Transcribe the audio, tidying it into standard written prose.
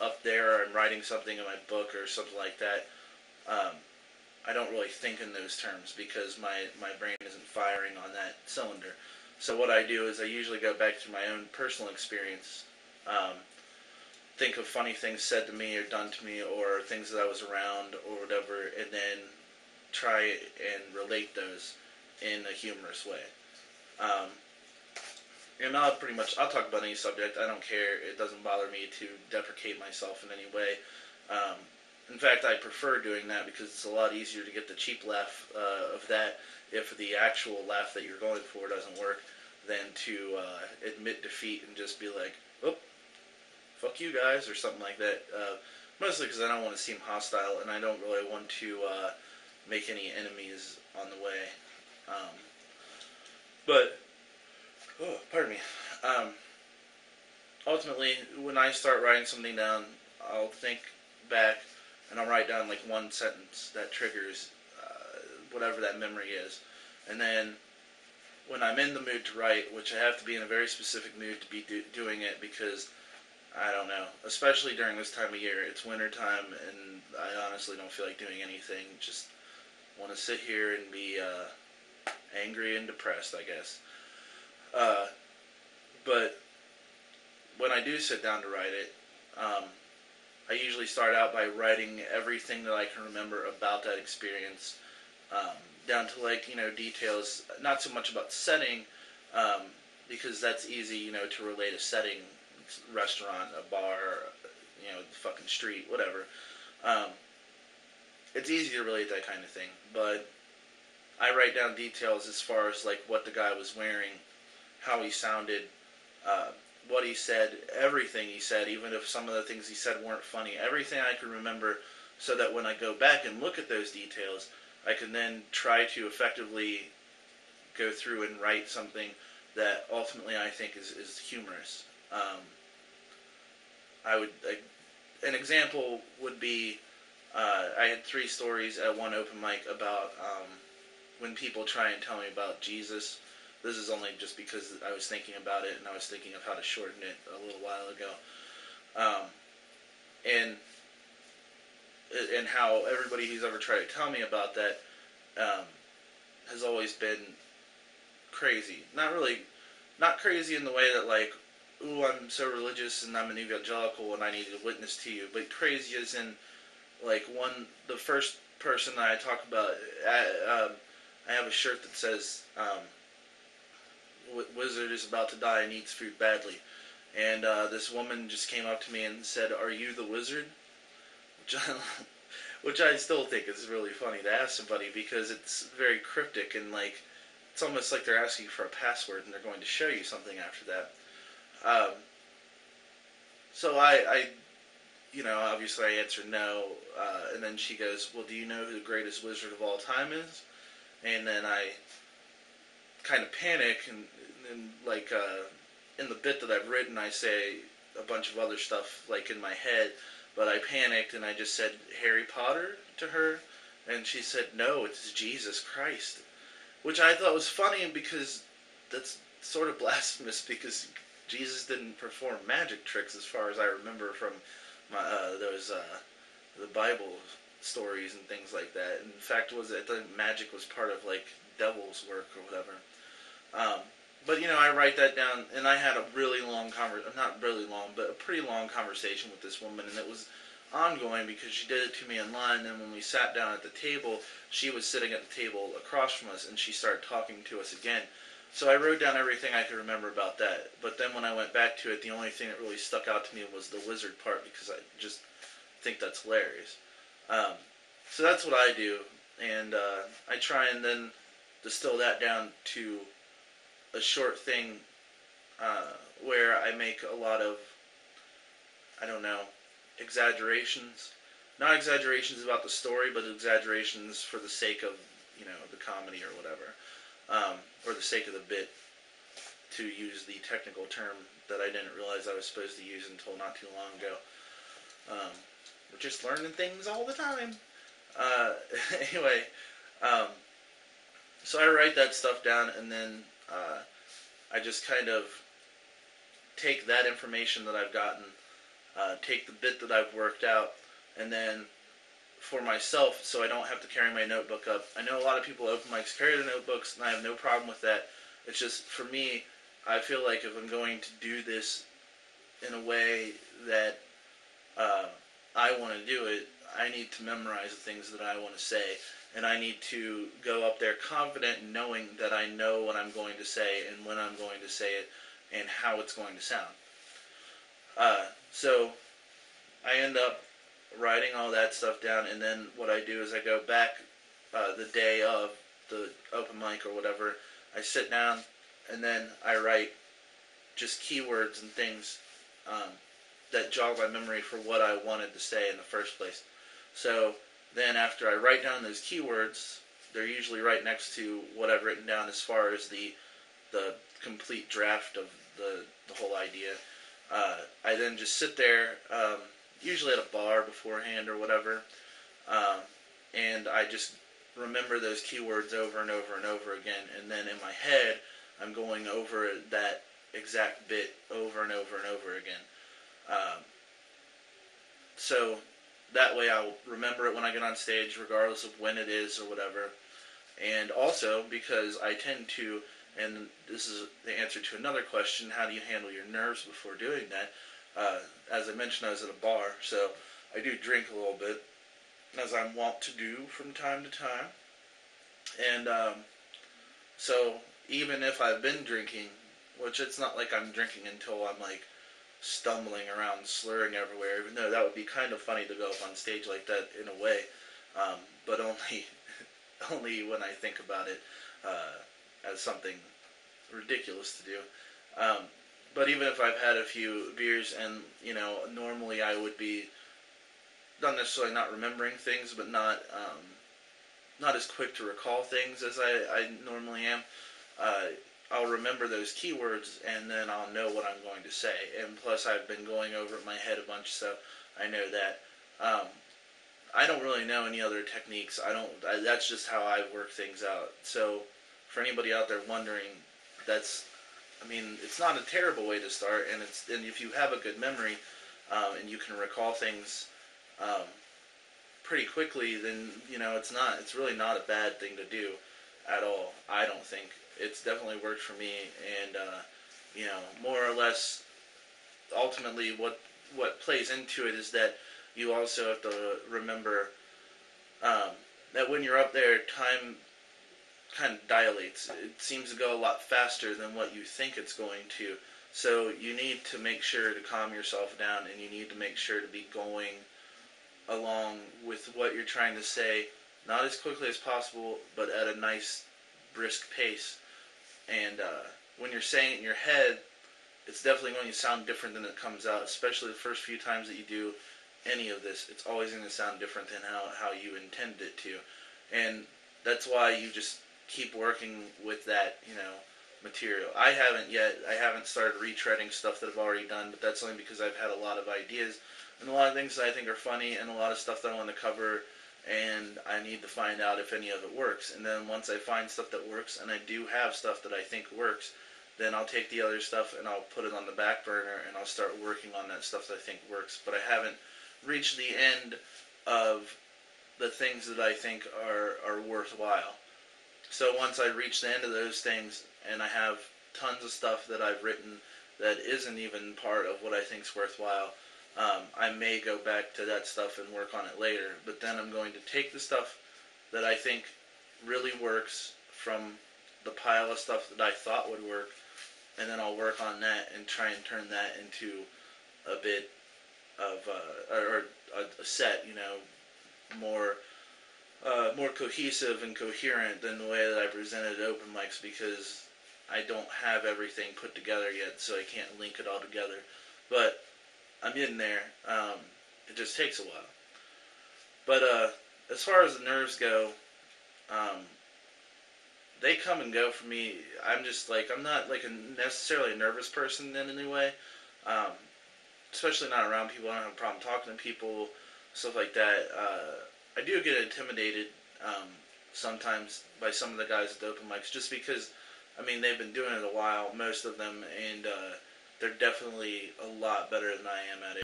up there or I'm writing something in my book or something like that, um, I don't really think in those terms because my brain isn't firing on that cylinder. So what I do is I usually go back to my own personal experience, um, think of funny things said to me or done to me or things that I was around or whatever, and then try and relate those in a humorous way. Um, and I'll talk about any subject. I don't care. It doesn't bother me to deprecate myself in any way. Um, in fact, I prefer doing that because it's a lot easier to get the cheap laugh of that if the actual laugh that you're going for doesn't work than to admit defeat and just be like, oh, fuck you guys, or something like that. Mostly because I don't want to seem hostile and I don't really want to make any enemies on the way. Um, but, oh, pardon me. Um, Ultimately, when I start writing something down, I'll think back and I'll write down like one sentence that triggers whatever that memory is. And then when I'm in the mood to write, which I have to be in a very specific mood to be doing it because I don't know, especially during this time of year, it's winter time and I honestly don't feel like doing anything. Just want to sit here and be angry and depressed, I guess. Uh, but when I do sit down to write it, I usually start out by writing everything that I can remember about that experience, um, down to details. Not so much about setting, um, because that's easy, to relate a setting, restaurant, a bar, the fucking street, whatever. Um, it's easy to relate that kind of thing, but I write down details as far as like what the guy was wearing, how he sounded, uh, what he said, everything he said, even if some of the things he said weren't funny, everything I can remember, so that when I go back and look at those details, I can then try to effectively go through and write something that ultimately I think is humorous. Um, an example would be, I had 3 stories at one open mic about when people try and tell me about Jesus. This is only just because I was thinking about it and I was thinking of how to shorten it a little while ago. Um, and how everybody who's ever tried to tell me about that um, has always been crazy. Not crazy in the way that like, ooh, I'm so religious and I'm an evangelical and I need to witness to you, but crazy as in like the first person that I talk about, I have a shirt that says, Wizard is about to die and needs food badly. And this woman just came up to me and said, "Are you the wizard?" Which which I still think is really funny to ask somebody because it's very cryptic and like it's almost like they're asking for a password and they're going to show you something after that. Um, so obviously I answered no, and then she goes, "Well, do you know who the greatest wizard of all time is?" And then I kind of panic and like in the bit that I've written I say a bunch of other stuff like in my head, but I panicked and I just said Harry Potter to her and she said no, it's Jesus Christ, which I thought was funny because that's sort of blasphemous because Jesus didn't perform magic tricks as far as I remember from my those the Bible stories and things like that. In fact, I think magic was part of like devil's work or whatever. But I write that down, and I had a really long not really long, but a pretty long conversation with this woman, and it was ongoing because she did it to me online. And when we sat down at the table, she was sitting at the table across from us, and she started talking to us again. So I wrote down everything I could remember about that. But then when I went back to it, the only thing that really stuck out to me was the wizard part because I just think that's hilarious. Um, so that's what I do, and I try and then distill that down to a short thing where I make a lot of, I don't know, exaggerations. Not exaggerations about the story, but exaggerations for the sake of, the comedy or whatever. Or the sake of the bit, to use the technical term that I didn't realize I was supposed to use until not too long ago. We're just learning things all the time. Uh, anyway, um, so I write that stuff down, and then I just kind of take that information that I've gotten, take the bit that I've worked out, and then for myself, so I don't have to carry my notebook up. I know a lot of people at open mics carry their notebooks, and I have no problem with that. It's just, for me, I feel like if I'm going to do this in a way that I want to do it, I need to memorize the things that I want to say, and I need to go up there confident in knowing that I know what I'm going to say and when I'm going to say it and how it's going to sound. So I end up writing all that stuff down, and then what I do is I go back the day of the open mic or whatever. I sit down, and then I write just keywords and things that jog my memory for what I wanted to say in the first place. So then after I write down those keywords, they're usually right next to what I've written down as far as the complete draft of the whole idea. I then just sit there, usually at a bar beforehand or whatever, and I just remember those keywords over and over and over again, and then in my head I'm going over that exact bit over and over and over again. So that way I'll remember it when I get on stage, regardless of when it is or whatever. And also because I tend to, and this is the answer to another question, how do you handle your nerves before doing that? As I mentioned, I was at a bar, so I do drink a little bit, as I'm wont to do from time to time. And so even if I've been drinking, which it's not like I'm drinking until I'm like stumbling around, slurring everywhere, even though that would be kind of funny to go up on stage like that in a way, but only when I think about it as something ridiculous to do. But even if I've had a few beers, and normally I would be not necessarily not remembering things, but not as quick to recall things as I normally am. I'll remember those keywords, and then I'll know what I'm going to say. And plus, I've been going over it in my head a bunch, so I know that. I don't really know any other techniques. That's just how I work things out. So, for anybody out there wondering, it's not a terrible way to start. And if you have a good memory, and you can recall things pretty quickly, then it's really not a bad thing to do at all. I don't think. It's definitely worked for me, and more or less, ultimately, what plays into it is that you also have to remember that when you're up there, time kind of dilates. It seems to go a lot faster than what you think it's going to. So you need to make sure to calm yourself down, and you need to make sure to be going along with what you're trying to say, not as quickly as possible, but at a nice, brisk pace. And when you're saying it in your head, it's definitely going to sound different than it comes out, especially the first few times that you do any of this. It's always going to sound different than how you intended it to. And that's why you just keep working with that, material. I haven't started retreading stuff that I've already done, but that's only because I've had a lot of ideas and a lot of things that I think are funny and a lot of stuff that I want to cover, and I need to find out if any of it works. And then once I find stuff that works, and I do have stuff that I think works, then I'll take the other stuff and I'll put it on the back burner and I'll start working on that stuff that I think works. But I haven't reached the end of the things that I think are worthwhile. So once I reach the end of those things, and I have tons of stuff that I've written that isn't even part of what I think's worthwhile, I may go back to that stuff and work on it later. But then I'm going to take the stuff that I think really works from the pile of stuff that I thought would work, and then I'll work on that and try and turn that into a bit of a set, more cohesive and coherent than the way that I presented at open mics, because I don't have everything put together yet, so I can't link it all together. But I'm getting there. It just takes a while. But as far as the nerves go, they come and go for me. I'm not necessarily a nervous person in any way. Especially not around people. I don't have a problem talking to people, stuff like that. I do get intimidated sometimes by some of the guys at the open mics, just because, they've been doing it a while, most of them, and they're definitely a lot better than I am at it.